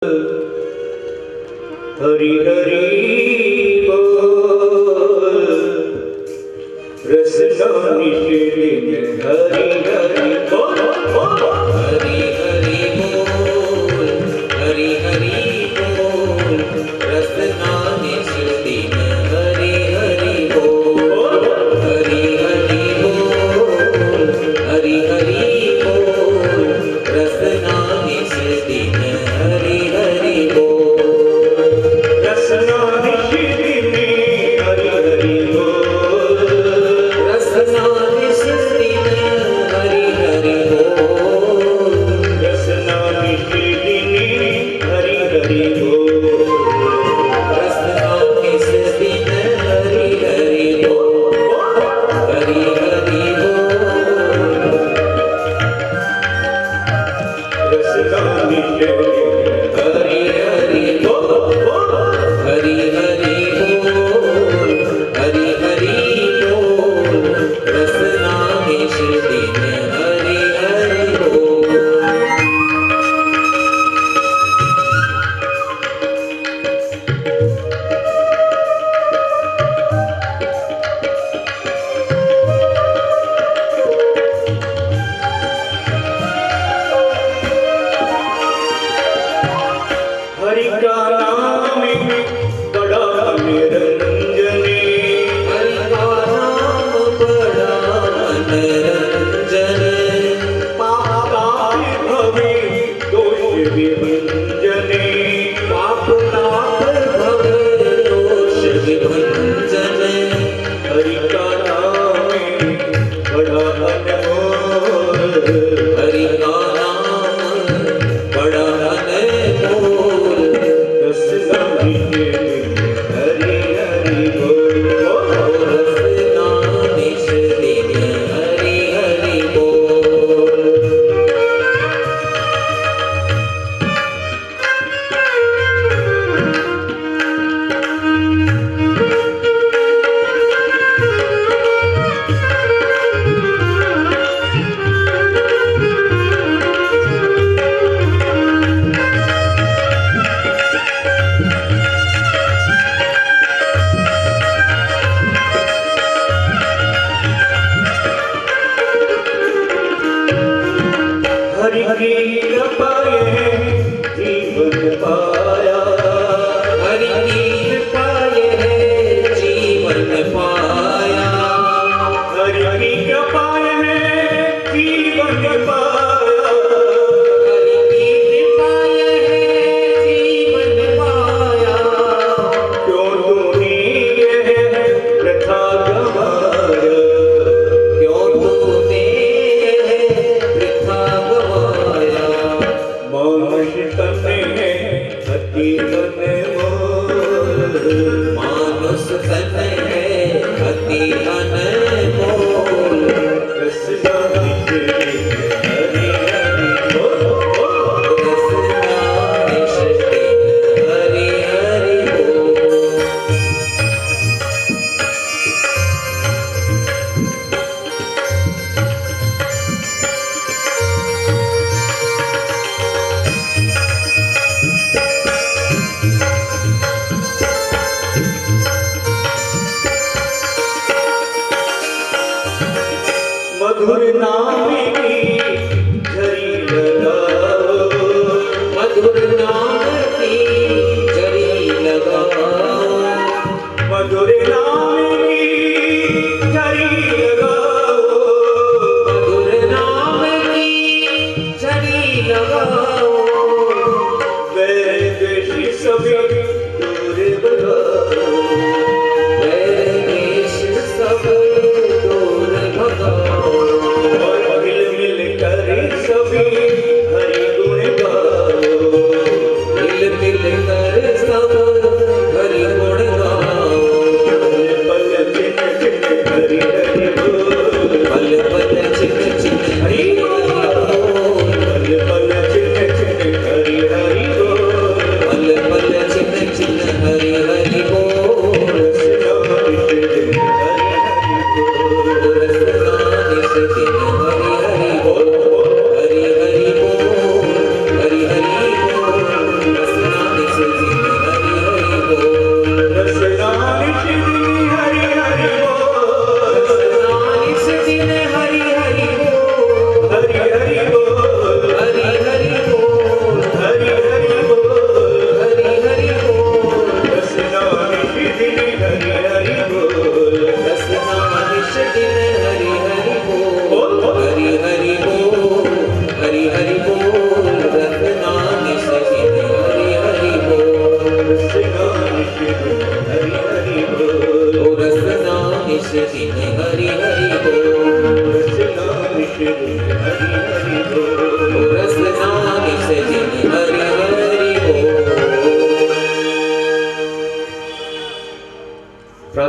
हरि हरि बोल रसना निषेध हरि हरि बोल हरि हरि बोल हरि हरि बोल रसना निषेध हरि हरि बोल हरि हरि बोल हरि हरि बोल रसना निषेध हरि हरि बोल रसना निषेध हरि हरि बोल रसना निषेध हरि हरि बोल रसना निषेध हरि हरि बोल रसना निषेध हरि हरि बोल हरि हरि बोल रसना निषेध हरि हरि बोल हरि हरि बोल हरि हरि बोल रसना निषेध हरि हरि बोल हरि का नाम बड़ा निरंजनी हरि का नाम बड़ा मनोरंजन पाप भवे दोष विभंजने पाप नाप भव दोष विभंजन हरि का नाम बड़ा अनमोल हरि का नाम बड़ा अनमोल रसना निषेध हरि हरि बोल रसना निषेध हरि हरि बोल हरि की कृपा जीवन पाया हरि की कृपा है जीवन पाया हरि की कृपा जीवन पाया हरि की कृपा है जीवन पाया क्यों तूने यह प्रथा गवाया क्यों तूने वृथा गवाया मानुष तन है अति मन मोल मानुष तन है अति अनमोल रसना निषेध हरि हरि बोल रसना निषेध हरि हरि बोल मधुर नाम की झरी लगाओ मधुर नाम की जड़ी लगाओ मधुर नाम की झरी लगाओ मधुर नाम की जड़ी लगाओ वैर द्वेष सभी दूर भगाओ वैर द्वेष सब दूर भगाओ और मिल मिल कर सभी हरि गुण गाओ मिल मिल कर सब हरि गुण गाओ पल चिन्ह चिन्ह हरि हरि बोल पल पल चिन्ह चिन्ह हरि बोल पल पल चिन्ह चिन्ह हरि हरि बोल पल पल चिन्ह चिन्ह हरि हरि बोल रसना निषेध हरि हरि बोल रसना निषेध हरि हरि बोल हरि हरि बोल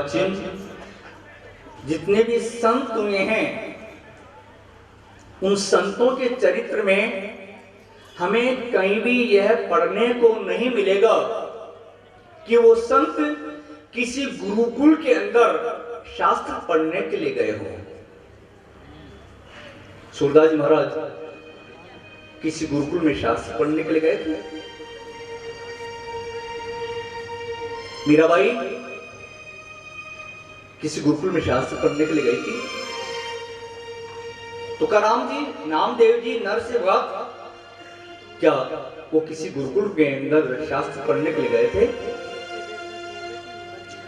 प्राचीन जितने भी संत हुए हैं, उन संतों के चरित्र में हमें कहीं भी यह पढ़ने को नहीं मिलेगा कि वो संत किसी गुरुकुल के अंदर शास्त्र पढ़ने के लिए गए हों। सूरदास जी महाराज किसी गुरुकुल में शास्त्र पढ़ने के लिए गए थे। मीराबाई किसी गुरुकुल में शास्त्र पढ़ने के लिए गई थी। तुकाराम जी, नामदेव जी, नरसिंहवाद, क्या वो किसी गुरुकुल के अंदर शास्त्र पढ़ने के लिए गए थे?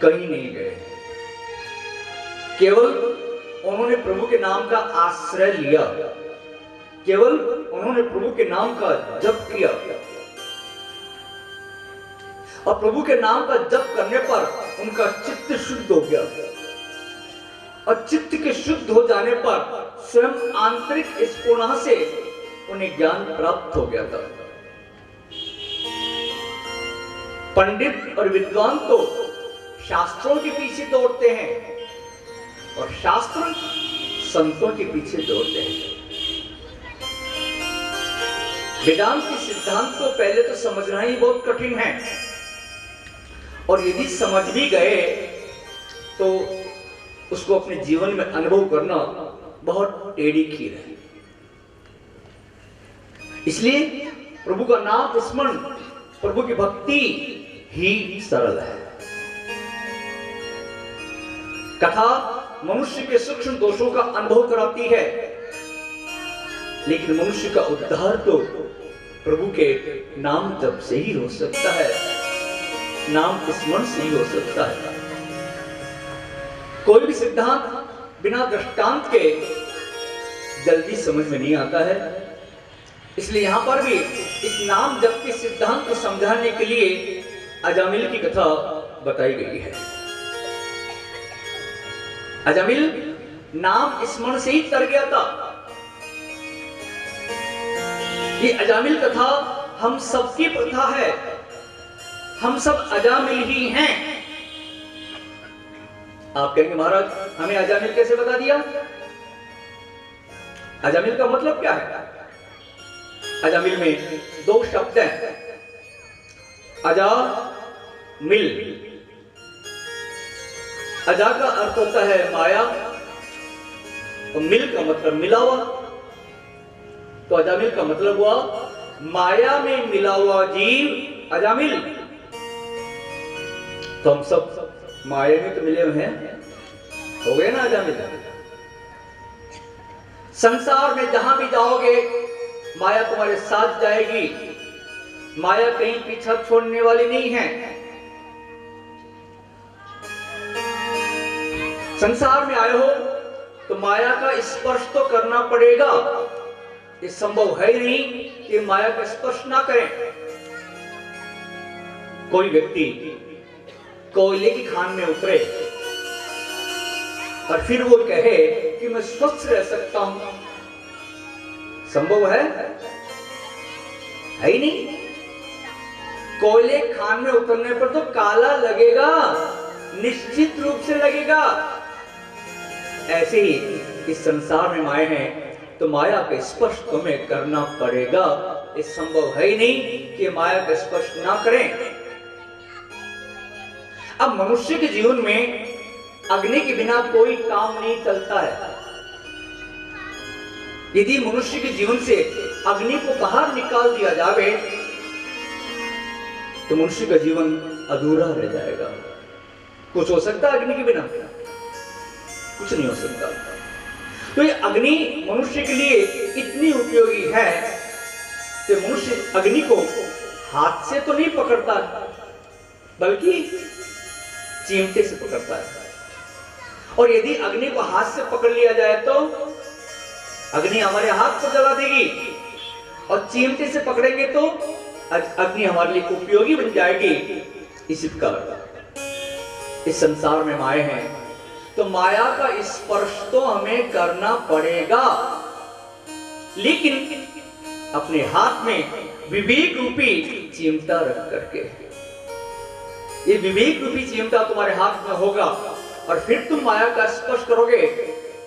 कहीं नहीं गए। केवल उन्होंने प्रभु के नाम का आश्रय लिया, केवल उन्होंने प्रभु के नाम का जप किया, और प्रभु के नाम का जप करने पर उनका चित्त शुद्ध हो गया, और चित्त के शुद्ध हो जाने पर स्वयं आंतरिक स्फुरना से उन्हें ज्ञान प्राप्त हो गया था। पंडित और विद्वान तो शास्त्रों के पीछे दौड़ते हैं और शास्त्र संतों के पीछे दौड़ते हैं। वेदांत के सिद्धांत को पहले तो समझना ही बहुत कठिन है, और यदि समझ भी गए तो उसको अपने जीवन में अनुभव करना बहुत टेढ़ी खीर है। इसलिए प्रभु का नाम स्मरण, प्रभु की भक्ति ही सरल है। कथा मनुष्य के सूक्ष्म दोषों का अनुभव कराती है, लेकिन मनुष्य का उद्धार तो प्रभु के नाम जप से ही हो सकता है, नाम स्मरण से ही हो सकता है। कोई भी सिद्धांत बिना दृष्टांत के जल्दी समझ में नहीं आता है। इसलिए यहां पर भी इस नाम जप के सिद्धांत को समझाने के लिए अजामिल की कथा बताई गई है। अजामिल नाम स्मरण से ही तर गया था। ये अजामिल कथा हम सबकी प्रथा है, हम सब अजामिल ही हैं। आप कहेंगे महाराज हमें अजामिल कैसे बता दिया? अजामिल का मतलब क्या है? अजामिल में दो शब्द हैं, अजा मिल। अजा का अर्थ होता है माया, और मिल का मतलब मिला हुआ। तो अजामिल का मतलब हुआ माया में मिला हुआ जीव अजामिल। तो हम सब माया में तो मिले हुए हैं, हो गए ना अजामिल। संसार में जहां भी जाओगे माया तुम्हारे साथ जाएगी, माया कहीं पीछा छोड़ने वाली नहीं है। संसार में आए हो तो माया का स्पर्श तो करना पड़ेगा। ये संभव है ही नहीं कि माया का स्पर्श ना करें। कोई व्यक्ति कोयले की खान में उतरे और फिर वो कहे कि मैं स्वस्थ रह सकता हूं, संभव है ही नहीं। कोयले खान में उतरने पर तो काला लगेगा, निश्चित रूप से लगेगा। ऐसे ही इस संसार में माया है तो माया का स्पर्श तुम्हें करना पड़ेगा। ये संभव है ही नहीं कि माया का स्पर्श ना करें। अब मनुष्य के जीवन में अग्नि के बिना कोई काम नहीं चलता है। यदि मनुष्य के जीवन से अग्नि को बाहर निकाल दिया जाए तो मनुष्य का जीवन अधूरा रह जाएगा। कुछ हो सकता है अग्नि के बिना? कुछ नहीं हो सकता। तो ये अग्नि मनुष्य के लिए इतनी उपयोगी है कि मनुष्य अग्नि को हाथ से तो नहीं पकड़ता, बल्कि चिमटे से पकड़ता है। और यदि अग्नि को हाथ से पकड़ लिया जाए तो अग्नि हमारे हाथ को जला देगी, और चिमटे से पकड़ेंगे तो अग्नि हमारे लिए उपयोगी बन जाएगी। इसी प्रकार इस संसार में माया है तो माया का स्पर्श तो हमें करना पड़ेगा, लेकिन अपने हाथ में विवेक रूपी चिमटा रख करके। ये विवेक रूपी चिमटा तुम्हारे हाथ में होगा और फिर तुम माया का स्पर्श करोगे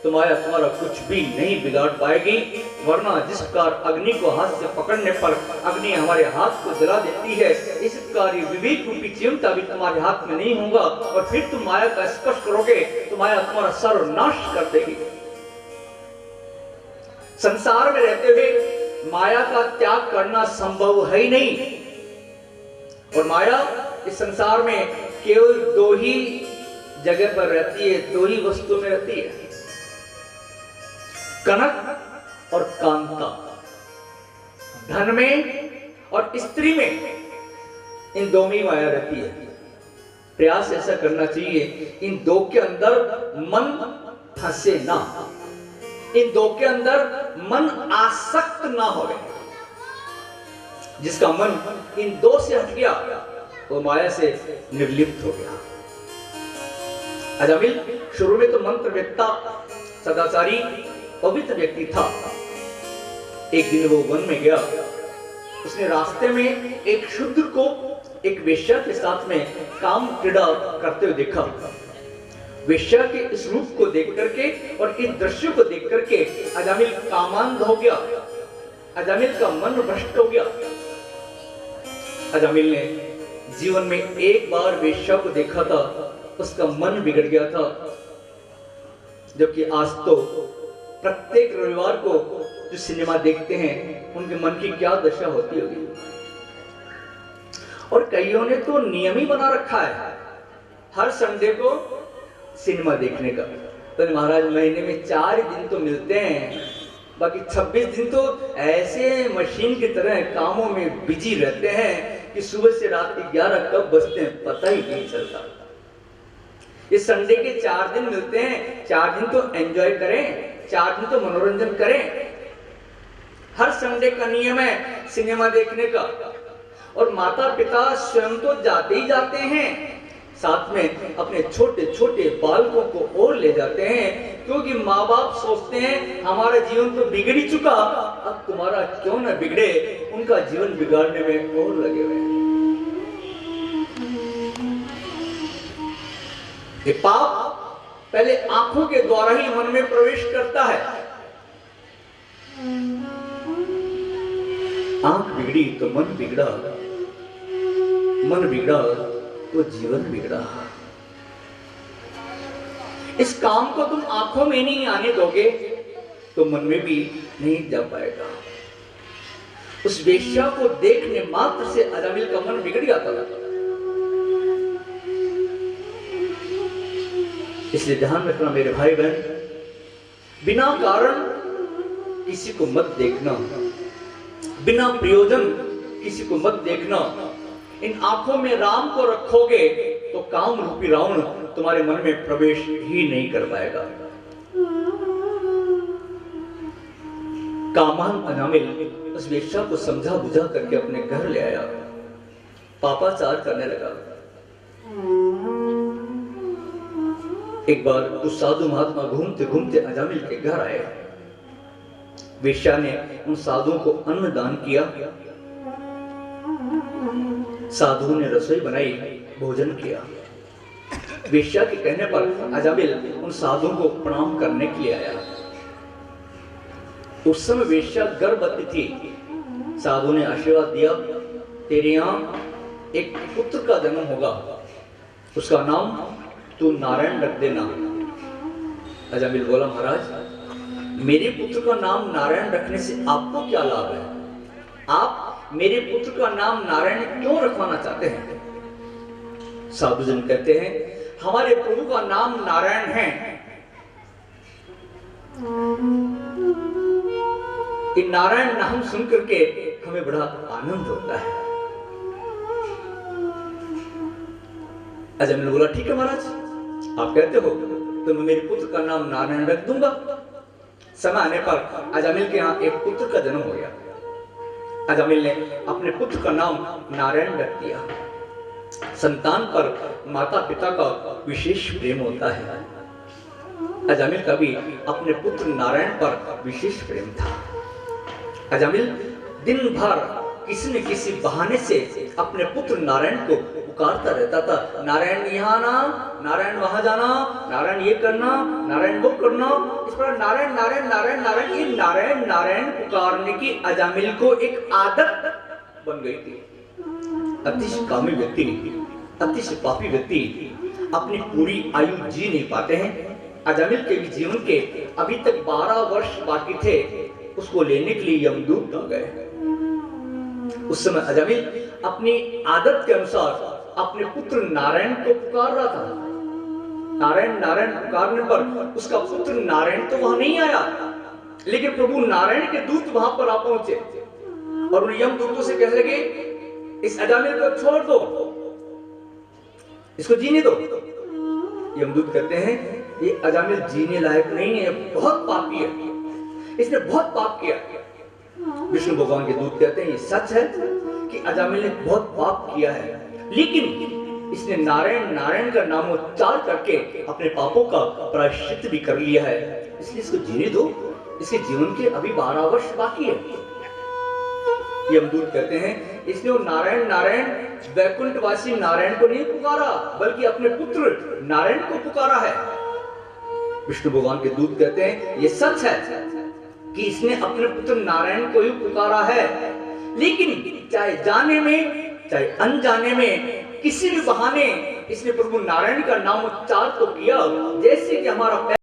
तो माया तुम्हारा कुछ भी नहीं बिगाड़ पाएगी। वरना जिस प्रकार अग्नि को हाथ से पकड़ने पर अग्नि हमारे हाथ को जला देती है, इस प्रकार ये विवेक रूपी चिमटा भी तुम्हारे हाथ में नहीं होगा और फिर तुम माया का स्पर्श करोगे तो माया तुम्हारा सर्वनाश कर देगी। संसार में रहते हुए माया का त्याग करना संभव है ही नहीं। और माया इस संसार में केवल दो ही जगह पर रहती है, दो ही वस्तु में रहती है, कनक और कांता। धन में और स्त्री में, इन दो में माया रहती है। प्रयास ऐसा करना चाहिए इन दो के अंदर मन फंसे ना, इन दो के अंदर मन आसक्त ना हो। जिसका मन इन दो से हट गया वो माया से निर्लिप्त हो गया। अजामिल शुरू में तो मंत्र वेत्ता, सदाचारी, पवित्र व्यक्ति था। एक दिन वो वन में गया, उसने रास्ते में एक शूद्र को एक वेश्या के साथ में काम क्रीड़ा करते हुए देखा। वेश्या के इस रूप को देख करके और इस दृश्य को देख करके अजामिल कामांध हो गया, अजामिल का मन भ्रष्ट हो गया। अजामिल ने जीवन में एक बार वेश्या को देखा था, उसका मन बिगड़ गया था। जबकि आज तो प्रत्येक रविवार को जो सिनेमा देखते हैं उनके मन की क्या दशा होती होगी। और कईयों ने तो नियम ही बना रखा है हर संडे को सिनेमा देखने का। तो महाराज महीने में 4 दिन तो मिलते हैं, बाकी 26 दिन तो ऐसे मशीन की तरह कामों में बिजी रहते हैं कि सुबह से रात के 11 कब बजते हैं पता ही नहीं चलता। इस संडे के 4 दिन मिलते हैं, 4 दिन तो एंजॉय करें, 4 दिन तो मनोरंजन करें। हर संडे का नियम है सिनेमा देखने का। और माता पिता स्वयं तो जाते ही जाते हैं, साथ में अपने छोटे छोटे बालकों को और ले जाते हैं, क्योंकि माँ बाप सोचते हैं हमारा जीवन तो बिगड़ ही चुका, अब तुम्हारा क्यों ना बिगड़े। उनका जीवन बिगाड़ने में और लगे हुए हैं। ये पाप पहले आंखों के द्वारा ही मन में प्रवेश करता है। आंख बिगड़ी तो मन बिगड़ा, मन बिगड़ा तो जीवन बिगड़ा। इस काम को तुम आंखों में नहीं आने दोगे तो मन में भी नहीं जा पाएगा। उस वेश्या को देखने मात्र से अजामिल का मन बिगड़ गया था। इसलिए ध्यान रखना मेरे भाई बहन, बिना कारण किसी को मत देखना, बिना प्रयोजन किसी को मत देखना। इन आंखों में राम को रखोगे तो काम रूपी रावण तुम्हारे मन में प्रवेश ही नहीं कर पाएगा। कामान अजामिल उस वेश्या को समझा बुझा करके अपने घर ले आया, पापाचार करने लगा। एक बार उस साधु महात्मा घूमते घूमते अजामिल के घर आए। वेश्या ने उन साधुओं को अन्न दान किया। साधुओं ने रसोई बनाई, भोजन किया। वेश्या के कहने पर अजामिल उन साधुओं को प्रणाम करने के लिए आया। उस समय वेश्या गर्भवती थी। साधु ने आशीर्वाद दिया, तेरे यहाँ एक पुत्र का जन्म होगा, उसका नाम तू नारायण रख देना। अजामिल बोला, महाराज मेरे पुत्र का नाम नारायण रखने से आपको क्या लाभ है? आप मेरे पुत्र का नाम नारायण क्यों रखवाना चाहते हैं? साधुजन कहते हैं, हमारे प्रभु का नाम नारायण है। इन नारायण नाम सुन करके हमें बड़ा आनंद होता है। अजामिल बोला, ठीक है महाराज, आप कहते हो तो मैं मेरे पुत्र का नाम नारायण रख दूंगा। समय आने पर अजामिल के यहाँ एक पुत्र का जन्म हो गया। अजामिल ने अपने पुत्र का नाम नारायण रख दिया। संतान पर माता पिता का विशेष प्रेम होता है। अजामिल का भी अपने पुत्र नारायण पर विशेष प्रेम था। अजामिल दिन भर किसी न किसी बहाने से अपने पुत्र नारायण को पुकारता रहता था, नारायण यहाँ आना, नारायण वहां जाना, नारायण ये करना, नारायण वो करना। इस पर नारायण नारायण नारायण नारायण, ये नारायण नारायण पुकारने की अजामिल को एक आदत बन गई थी। अतिशय कामी व्यक्ति, अतिशय पापी व्यक्ति अपनी पूरी आयु जी नहीं पाते हैं। अजामिल के भी जीवन के अभी तक 12 वर्ष बाकी थे, उसको लेने के लिए यमदूत आ गए। उस समय अजामिल अपनी आदत के अनुसार अपने पुत्र नारायण को पुकार रहा था। नारायण नारायण पुकारने पर उसका पुत्र नारायण तो वहां नहीं आया, लेकिन प्रभु नारायण के दूत वहां पर आ पहुंचे और उन यमदूतों से कहने लगे, इस अजामिल को छोड़ दो, इसको जीने दो। यमदूत कहते हैं, ये अजामिल जीने लायक नहीं है, बहुत पापी है, इसने बहुत पाप किया। विष्णु भगवान के दूत कहते हैं, ये सच है कि अजामिल ने बहुत पाप किया है, लेकिन इसने नारायण नारायण का नामोच्चार करके अपने पापों का प्रायश्चित भी कर लिया है, इसलिए इसको जीने दो, इसके जीवन के अभी 12 वर्ष बाकी है। यमदूत कहते हैं, इसने वो नारायण नारायण वैकुंठवासी नारायण को नहीं पुकारा, बल्कि अपने पुत्र नारायण को पुकारा है। विष्णु भगवान के दूत कहते हैं, ये सच है कि इसने अपने पुत्र नारायण को ही पुकारा है, लेकिन चाहे जाने में चाहे अनजाने में किसी भी बहाने इसने प्रभु नारायण का नाम उच्चार तो किया, जैसे कि हमारा